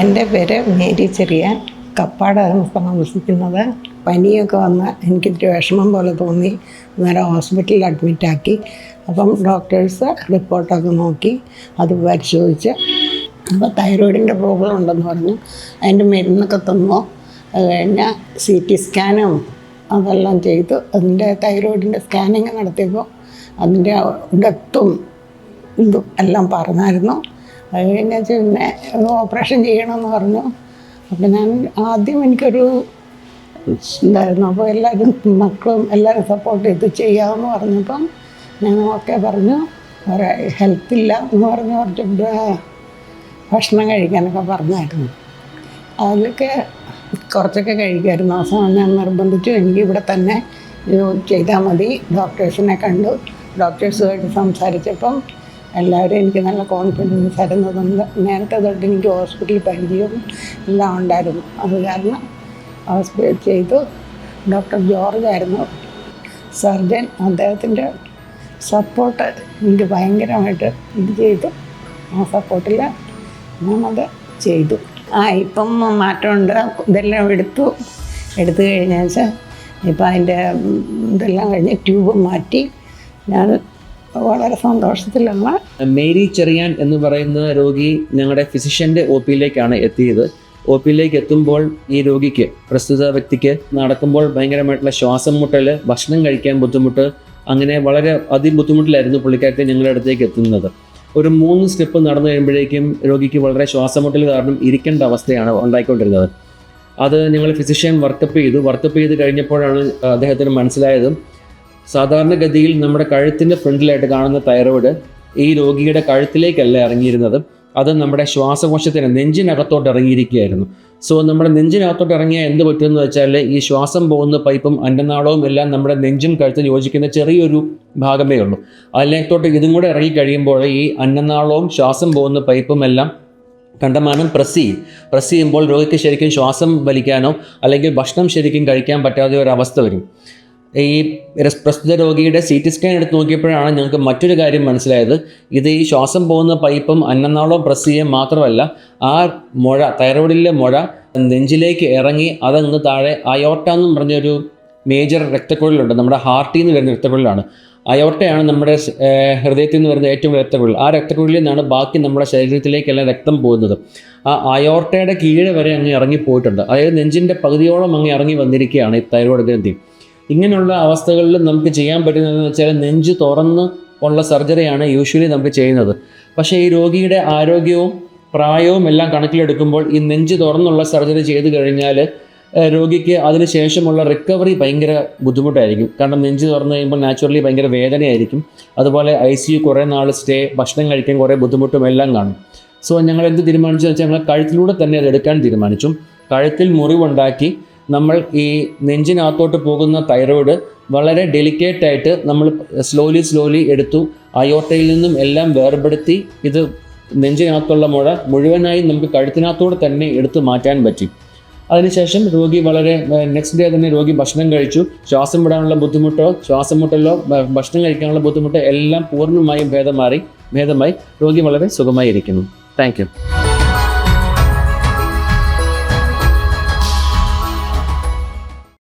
എൻ്റെ പേര് മേരി ചെറിയാൻ. കപ്പാടാണ് താമസിക്കുന്നത്. പനിയൊക്കെ വന്ന് എനിക്കിത്തിരി വിഷമം പോലെ തോന്നി. നേരെ ഹോസ്പിറ്റലിൽ അഡ്മിറ്റാക്കി. അപ്പം ഡോക്ടേഴ്സ് റിപ്പോർട്ടൊക്കെ നോക്കി അത് പരിശോധിച്ച് അപ്പോൾ തൈറോയിഡിൻ്റെ പ്രോബ്ലം ഉണ്ടെന്ന് പറഞ്ഞു. അതിൻ്റെ മരുന്നൊക്കെ തന്നു. അത് കഴിഞ്ഞാൽ CT സ്കാനും അതെല്ലാം ചെയ്തു. അതിൻ്റെ തൈറോയിഡിൻ്റെ സ്കാനിങ് നടത്തിയപ്പോൾ അതിൻ്റെ ഡെപ്തും ഇതും എല്ലാം പറഞ്ഞായിരുന്നു. അത് കഴിഞ്ഞാൽ പിന്നെ ഓപ്പറേഷൻ ചെയ്യണമെന്ന് പറഞ്ഞു. അപ്പം ഞാൻ ആദ്യം എനിക്കൊരു ഇതായിരുന്നു. അപ്പോൾ എല്ലാവരും മക്കളും എല്ലാവരും സപ്പോർട്ട് ചെയ്ത് ചെയ്യാമെന്ന് പറഞ്ഞപ്പം ഞാൻ ഓക്കെ പറഞ്ഞു. ഒരു ഹെൽത്തില്ല എന്ന് പറഞ്ഞ് കുറച്ച് ഭക്ഷണം കഴിക്കാനൊക്കെ പറഞ്ഞായിരുന്നു. അതിലൊക്കെ കുറച്ചൊക്കെ കഴിക്കുമായിരുന്നു. അവസാനം ഞാൻ നിർബന്ധിച്ചു എനിക്ക് ഇവിടെ തന്നെ ചെയ്താൽ മതി. ഡോക്ടേഴ്സിനെ കണ്ടു. ഡോക്ടേഴ്സുമായിട്ട് സംസാരിച്ചപ്പം എല്ലാവരും എനിക്ക് നല്ല കോൺഫിഡൻസ് ആയിരുന്നതുകൊണ്ട് നേരത്തെ തൊട്ട് എനിക്ക് ഹോസ്പിറ്റലിൽ പരിചയവും എല്ലാം ഉണ്ടായിരുന്നു. അത് കാരണം ഹോസ്പിറ്റൽ ചെയ്തു. ഡോക്ടർ ജോർജ് ആയിരുന്നു സർജൻ. അദ്ദേഹത്തിൻ്റെ സപ്പോർട്ട് എനിക്ക് ഭയങ്കരമായിട്ട് ഇത് ചെയ്തു. ആ സപ്പോർട്ടിൽ ഞാനത് ചെയ്തു. ഇപ്പം മാറ്റമുണ്ട്. ഇതെല്ലാം എടുത്തു കഴിഞ്ഞാൽ ഇപ്പം അതിൻ്റെ ഇതെല്ലാം കഴിഞ്ഞ് ട്യൂബ് മാറ്റി ഞാൻ വളരെ സന്തോഷത്തിലാണ്. മേരി ചെറിയാൻ എന്ന് പറയുന്ന രോഗി ഞങ്ങളുടെ ഫിസിഷ്യൻ്റെ OP-യിലേക്കാണ് എത്തിയത്. OP-യിലേക്ക് എത്തുമ്പോൾ ഈ രോഗിക്ക്, പ്രസ്തുത വ്യക്തിക്ക് നടക്കുമ്പോൾ ഭയങ്കരമായിട്ടുള്ള ശ്വാസം മുട്ടൽ, ഭക്ഷണം കഴിക്കാൻ ബുദ്ധിമുട്ട്, അങ്ങനെ വളരെ അതിബുദ്ധിമുട്ടിലായിരുന്നു പുള്ളിക്കാരത്തെ ഞങ്ങളുടെ അടുത്തേക്ക് എത്തുന്നത്. ഒരു 3 സ്റ്റെപ്പ് നടന്നു കഴിയുമ്പോഴേക്കും രോഗിക്ക് വളരെ ശ്വാസമുട്ടൽ കാരണം ഇരിക്കേണ്ട അവസ്ഥയാണ് ഉണ്ടായിക്കൊണ്ടിരുന്നത്. അത് ഞങ്ങൾ ഫിസിഷ്യൻ വർക്കപ്പ് ചെയ്ത് കഴിഞ്ഞപ്പോഴാണ് അദ്ദേഹത്തിന് മനസ്സിലായതും സാധാരണഗതിയിൽ നമ്മുടെ കഴുത്തിൻ്റെ ഫ്രണ്ടിലായിട്ട് കാണുന്ന തൈറോയിഡ് ഈ രോഗിയുടെ കഴുത്തിലേക്കല്ല ഇറങ്ങിയിരുന്നത്. അത് നമ്മുടെ ശ്വാസകോശത്തിന് നെഞ്ചിനകത്തോട്ട് ഇറങ്ങിയിരിക്കുകയായിരുന്നു. സോ നമ്മുടെ നെഞ്ചിനകത്തോട്ട് ഇറങ്ങിയാൽ എന്ത് പറ്റുമെന്ന് വെച്ചാൽ ഈ ശ്വാസം പോകുന്ന പൈപ്പും അന്നനാളവും എല്ലാം നമ്മുടെ നെഞ്ചും കഴുത്തും യോജിക്കുന്ന ചെറിയൊരു ഭാഗമേ ഉള്ളൂ. അതിലേക്കോട്ട് ഇതും കൂടെ ഇറങ്ങി കഴിയുമ്പോൾ ഈ അന്നനാളവും ശ്വാസം പോകുന്ന പൈപ്പും എല്ലാം കണ്ടമാനം പ്രസ് ചെയ്യുമ്പോൾ രോഗിക്ക് ശരിക്കും ശ്വാസം വലിക്കാനോ അല്ലെങ്കിൽ ഭക്ഷണം ശരിക്കും കഴിക്കാൻ പറ്റാത്ത ഒരവസ്ഥ വരും. ഈ പ്രസ്തുത രോഗിയുടെ CT സ്കാൻ എടുത്ത് നോക്കിയപ്പോഴാണ് ഞങ്ങൾക്ക് മറ്റൊരു കാര്യം മനസ്സിലായത്. ഇത് ഈ ശ്വാസം പോകുന്ന പൈപ്പും അന്നനാളവും പ്രസ് ചെയ്യുക മാത്രമല്ല, ആ മുഴ, തൈറോയിഡിലെ മുഴ നെഞ്ചിലേക്ക് ഇറങ്ങി അതങ്ങ് താഴെ അയോർട്ട എന്നും പറഞ്ഞൊരു മേജർ രക്തക്കുഴലുണ്ട്. നമ്മുടെ ഹാർട്ടിൽ നിന്ന് വരുന്ന രക്തക്കുഴലാണ്. അയോർട്ടയാണ് നമ്മുടെ ഹൃദയത്തിൽ നിന്ന് വരുന്ന ഏറ്റവും വലിയ രക്തക്കുഴൽ. ആ രക്തക്കുഴലിൽ നിന്നാണ് ബാക്കി നമ്മുടെ ശരീരത്തിലേക്കെല്ലാം രക്തം പോകുന്നത്. ആ അയോർട്ടയുടെ കീഴെ വരെ അങ്ങ് ഇറങ്ങിപ്പോയിട്ടുണ്ട്. അതായത് നെഞ്ചിൻ്റെ പകുതിയോളം അങ്ങ് ഇറങ്ങി വന്നിരിക്കുകയാണ് ഈ തൈറോയിഡ് ഗ്രന്ഥി. ഇങ്ങനെയുള്ള അവസ്ഥകളിൽ നമുക്ക് ചെയ്യാൻ പറ്റുന്നതെന്ന് വെച്ചാൽ നെഞ്ച് തുറന്ന് ഉള്ള സർജറിയാണ് യൂഷ്വലി നമുക്ക് ചെയ്യുന്നത്. പക്ഷേ ഈ രോഗിയുടെ ആരോഗ്യവും പ്രായവും എല്ലാം കണക്കിലെടുക്കുമ്പോൾ ഈ നെഞ്ച് തുറന്നുള്ള സർജറി ചെയ്ത് കഴിഞ്ഞാൽ രോഗിക്ക് അതിന് ശേഷമുള്ള റിക്കവറി ഭയങ്കര ബുദ്ധിമുട്ടായിരിക്കും. കാരണം നെഞ്ച് തുറന്ന് കഴിയുമ്പോൾ നാച്ചുറലി ഭയങ്കര വേദനയായിരിക്കും. അതുപോലെ ICU കുറേ നാൾ സ്റ്റേ, ഭക്ഷണം കഴിക്കാൻ കുറേ ബുദ്ധിമുട്ടും എല്ലാം കാണും. സോ ഞങ്ങൾ എന്ത് തീരുമാനിച്ചു വെച്ചാൽ ഞങ്ങൾ കഴുത്തിലൂടെ തന്നെ അത് എടുക്കാൻ തീരുമാനിച്ചു. കഴുത്തിൽ മുറിവുണ്ടാക്കി നമ്മൾ ഈ നെഞ്ചിനകത്തോട്ട് പോകുന്ന തൈറോയിഡ് വളരെ ഡെലിക്കേറ്റായിട്ട് നമ്മൾ സ്ലോലി എടുത്തു. അയോർട്ടയിൽ നിന്നും എല്ലാം വേർപെടുത്തി ഇത് നെഞ്ചിനകത്തുള്ള മുഴ മുഴുവനായി നമുക്ക് കഴുത്തിനകത്തോടെ തന്നെ എടുത്തു മാറ്റാൻ പറ്റി. അതിനുശേഷം രോഗി നെക്സ്റ്റ് ഡേ തന്നെ രോഗി ഭക്ഷണം കഴിച്ചു. ശ്വാസം വിടാനുള്ള ബുദ്ധിമുട്ടോ ശ്വാസം മുട്ടലോ ഭക്ഷണം കഴിക്കാനുള്ള ബുദ്ധിമുട്ടോ എല്ലാം പൂർണ്ണമായും ഭേദമായി രോഗി വളരെ സുഖമായി ഇരിക്കുന്നു. Thank you.